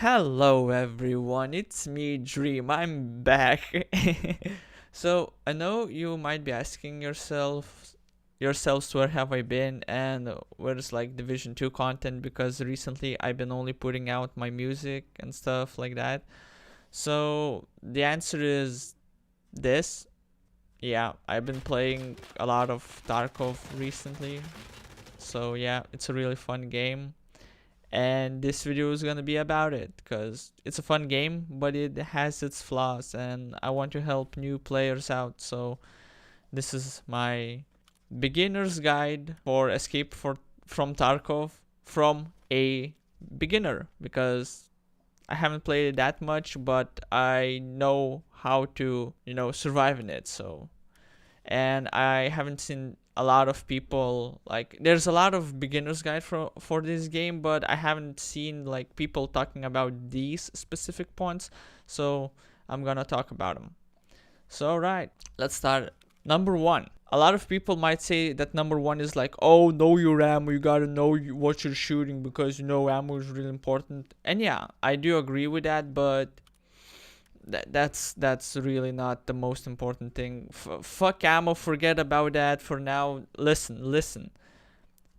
Hello everyone, it's me Dream, I'm back. So I know you might be asking yourselves where have I been and where's like Division 2 content, because recently I've been only putting out my music and stuff like that. So the answer is this. Yeah, I've been playing a lot of Tarkov recently. So yeah, it's a really fun game, and this video is gonna be about it because it's a fun game, but it has its flaws, and I want to help new players out. So this is my beginner's guide for from Tarkov from a beginner, because I haven't played it that much, but I know how to, survive in it. So, and I haven't seen a lot of people, like there's a lot of beginners guide for this game, but I haven't seen like people talking about these specific points, so I'm gonna talk about them. So alright, let's start. Number one, a lot of people might say that number one is like, oh, know your ammo, you gotta know what you're shooting, because ammo is really important. And yeah, I do agree with that, but that's really not the most important thing. Fuck ammo, forget about that for now. Listen.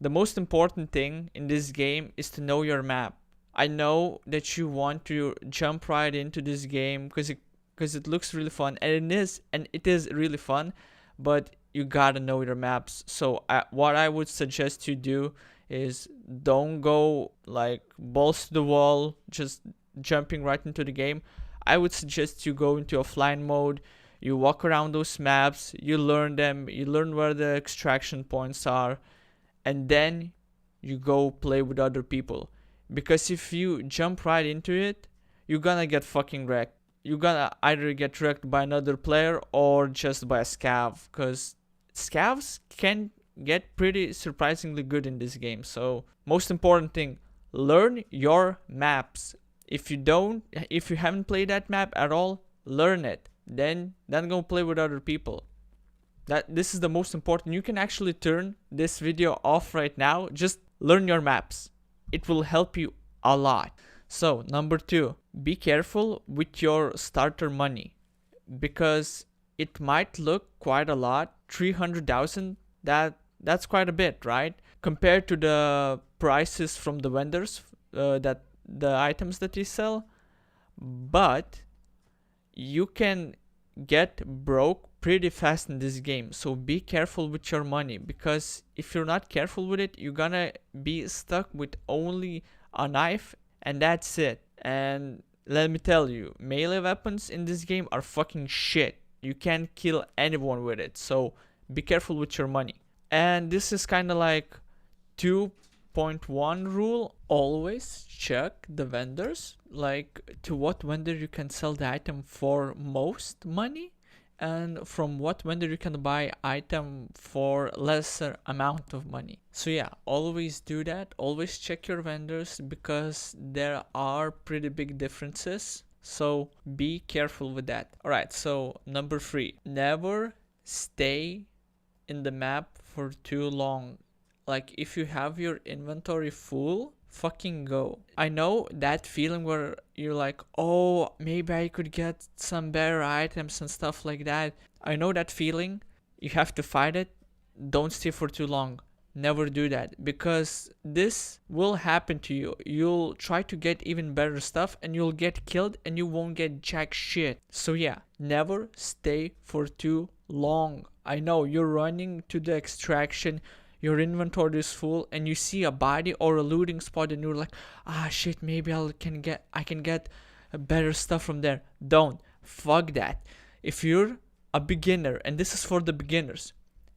The most important thing in this game is to know your map. I know that you want to jump right into this game because it looks really fun, and it is really fun, but you gotta know your maps. So what I would suggest you do is don't go like balls to the wall, just jumping right into the game. I would suggest you go into offline mode. You walk around those maps, you learn them, you learn where the extraction points are, and then you go play with other people. Because if you jump right into it, you're gonna get fucking wrecked. You're gonna either get wrecked by another player or just by a scav, because scavs can get pretty surprisingly good in this game. So most important thing, learn your maps. If you haven't played that map at all, learn it. Then go play with other people. This is the most important. You can actually turn this video off right now. Just learn your maps. It will help you a lot. So number two, be careful with your starter money, because it might look quite a lot. 300,000, that's quite a bit, right? Compared to the prices from the vendors, that the items that you sell. But you can get broke pretty fast in this game, so be careful with your money, because if you're not careful with it, you're gonna be stuck with only a knife, and that's it. And let me tell you, melee weapons in this game are fucking shit. You can't kill anyone with it, so be careful with your money. And this is kind of like 2.1 rule: always check the vendors, like to what vendor you can sell the item for most money, and from what vendor you can buy item for lesser amount of money. So yeah, always do that. Always check your vendors, because there are pretty big differences. So be careful with that. Alright, so number three, never stay in the map for too long. Like if you have your inventory full, fucking go. I know that feeling where you're like, oh, maybe I could get some better items and stuff like that. I know that feeling. You have to fight it. Don't stay for too long. Never do that, because this will happen to you. You'll try to get even better stuff and you'll get killed and you won't get jack shit. So yeah, never stay for too long. I know you're running to the extraction, your inventory is full, and you see a body or a looting spot and you're like, ah shit, maybe I can get better stuff from there. Don't. Fuck that. If you're a beginner, and this is for the beginners,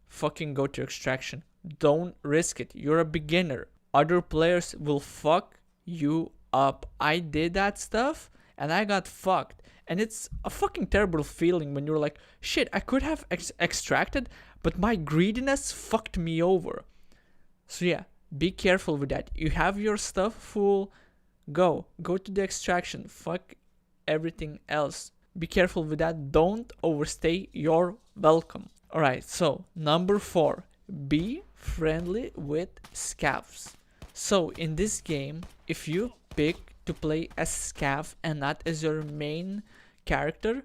fucking go to extraction. Don't risk it. You're a beginner. Other players will fuck you up. I did that stuff and I got fucked. And it's a fucking terrible feeling when you're like, shit, I could have extracted, but my greediness fucked me over. So yeah, be careful with that. You have your stuff full, go to the extraction. Fuck everything else. Be careful with that. Don't overstay your welcome. Alright, so number four, be friendly with scavs. So in this game, if you pick to play as Scav and not as your main character,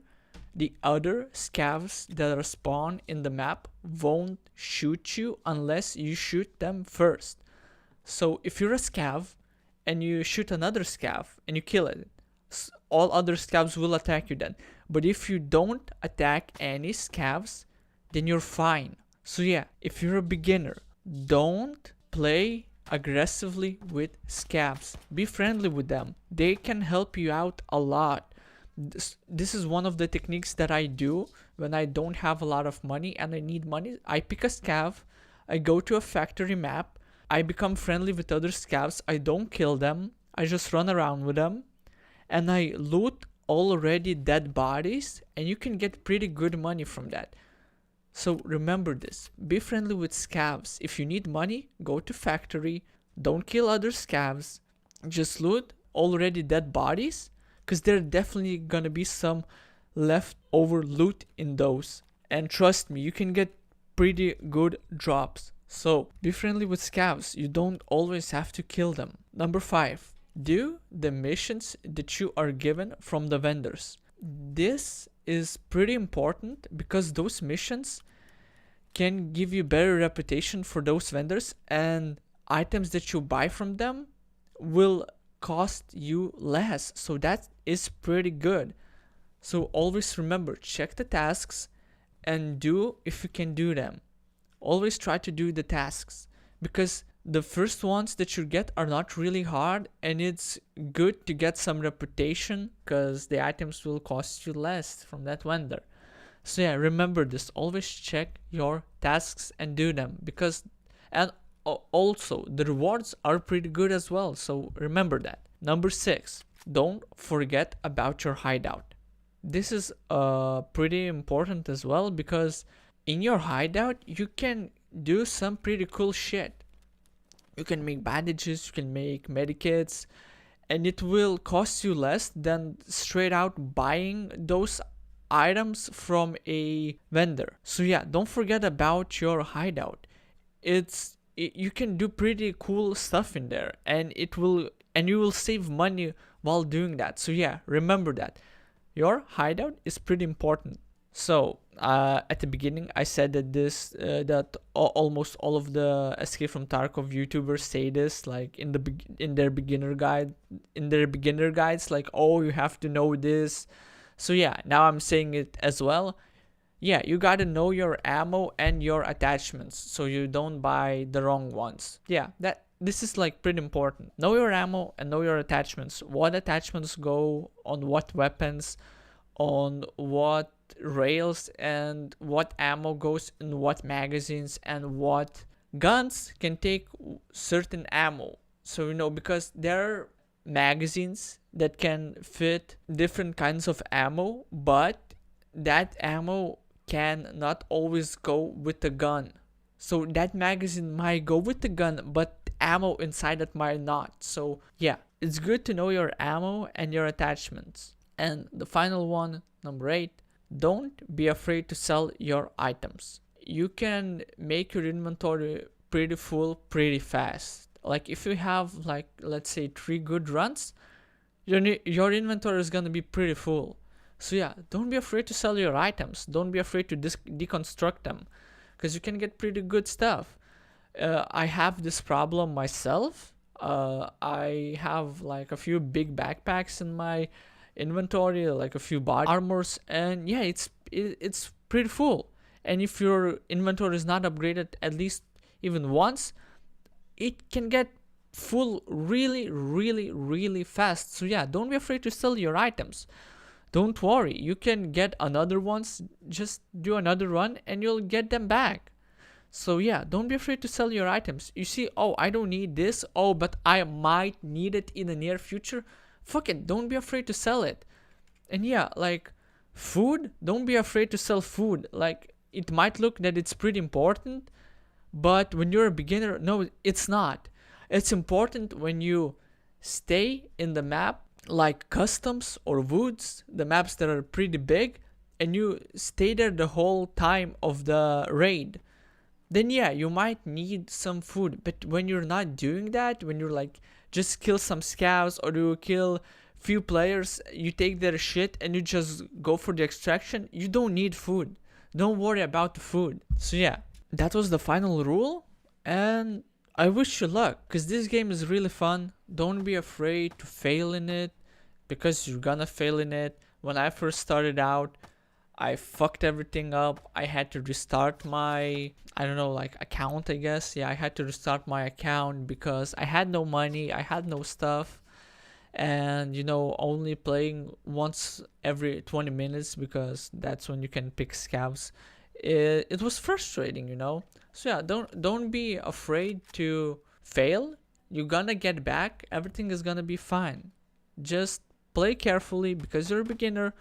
the other Scavs that are spawned in the map won't shoot you unless you shoot them first. So if you're a Scav and you shoot another Scav and you kill it, all other Scavs will attack you then. But if you don't attack any Scavs, then you're fine. So yeah, if you're a beginner, don't play aggressively with Scavs. Be friendly with them. They can help you out a lot. This is one of the techniques that I do when I don't have a lot of money and I need money. I pick a Scav, I go to a factory map, I become friendly with other Scavs, I don't kill them, I just run around with them, and I loot already dead bodies, and you can get pretty good money from that. So remember this, be friendly with Scavs. If you need money, go to factory, don't kill other Scavs, just loot already dead bodies, because there definitely gonna be some leftover loot in those. And trust me, you can get pretty good drops. So be friendly with Scavs, you don't always have to kill them. Number 5, do the missions that you are given from the vendors. This is pretty important because those missions can give you better reputation for those vendors, and items that you buy from them will cost you less. So that is pretty good. So always remember, check the tasks and do if you can do them. Always try to do the tasks, because the first ones that you get are not really hard, and it's good to get some reputation because the items will cost you less from that vendor. So yeah, remember this, always check your tasks and do them, because and also the rewards are pretty good as well, so remember that. Number 6, don't forget about your hideout. This is pretty important as well, because in your hideout you can do some pretty cool shit. You can make bandages, you can make medikits, and it will cost you less than straight out buying those items from a vendor. So yeah, don't forget about your hideout. You can do pretty cool stuff in there, and you will save money while doing that. So yeah, remember that your hideout is pretty important. So at the beginning I said that almost all of the Escape from Tarkov YouTubers say this, like in their beginner guides, like, oh, you have to know this. So yeah, now I'm saying it as well. Yeah, you gotta know your ammo and your attachments so you don't buy the wrong ones. Yeah, this is like pretty important. Know your ammo and know your attachments. What attachments go on what weapons, on what rails, and what ammo goes in what magazines, and what guns can take certain ammo. So because there are magazines that can fit different kinds of ammo, but that ammo can not always go with the gun. So that magazine might go with the gun, but ammo inside it might not. So yeah, it's good to know your ammo and your attachments. And the final one, number 8, don't be afraid to sell your items. You can make your inventory pretty full pretty fast. Like if you have, like, let's say 3 good runs, your inventory is gonna be pretty full. So yeah, don't be afraid to sell your items. Don't be afraid to deconstruct them, because you can get pretty good stuff. I have this problem myself. I have like a few big backpacks in my inventory, like a few body armors, and yeah, it's pretty full. And if your inventory is not upgraded at least even once, it can get full really, really, really fast. So yeah, don't be afraid to sell your items. Don't worry, you can get another ones, just do another run and you'll get them back. So yeah, don't be afraid to sell your items. You see, oh, I don't need this, oh, but I might need it in the near future. Fuck it, don't be afraid to sell it. And yeah, like food, don't be afraid to sell food. Like, it might look that it's pretty important, but when you're a beginner, no, it's not. It's important when you stay in the map, like customs or woods, the maps that are pretty big, and you stay there the whole time of the raid. Then yeah, you might need some food. But when you're not doing that, when you're like just kill some scavs, or you kill few players, you take their shit and you just go for the extraction. You don't need food. Don't worry about the food. So yeah, that was the final rule, and I wish you luck, because this game is really fun. Don't be afraid to fail in it, because you're gonna fail in it. When I first started out, I fucked everything up. I had to restart my, I don't know, like account, I guess. Yeah, I had to restart my account because I had no money, I had no stuff. And, you know, only playing once every 20 minutes, because that's when you can pick scavs. It was frustrating, you know. So yeah, don't be afraid to fail. You're gonna get back. Everything is gonna be fine. Just play carefully, because you're a beginner.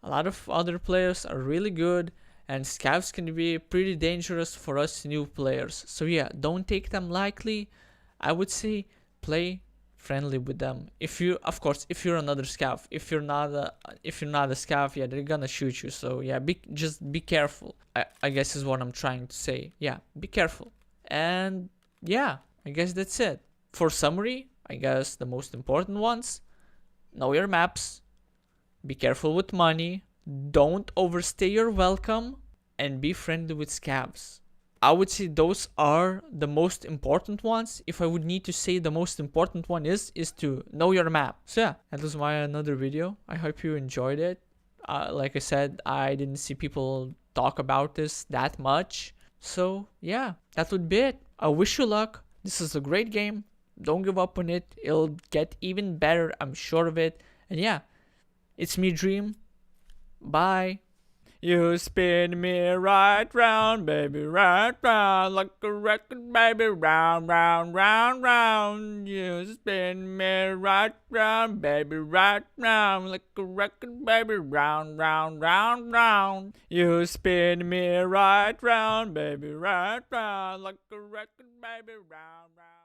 A lot of other players are really good, and scavs can be pretty dangerous for us new players. So yeah, don't take them lightly. I would say play friendly with them. If you, of course, if you're another scav, if you're not a scav, yeah, they're gonna shoot you. So yeah, just be careful. I guess is what I'm trying to say. Yeah, be careful. And yeah, I guess that's it. For summary, I guess the most important ones: know your maps, be careful with money, don't overstay your welcome, and be friendly with scavs. I would say those are the most important ones. If I would need to say the most important one is to know your map. So yeah, that was my another video. I hope you enjoyed it. Like I said, I didn't see people talk about this that much. So yeah, that would be it. I wish you luck. This is a great game. Don't give up on it. It'll get even better, I'm sure of it. And yeah, it's me, Dream. Bye. You spin me right round, baby, right round, like a record, baby, round, round, round, round. You spin me right round, baby, right round, like a record, baby, round, round, round, round. You spin me right round, baby, right round, like a record, baby, round, round.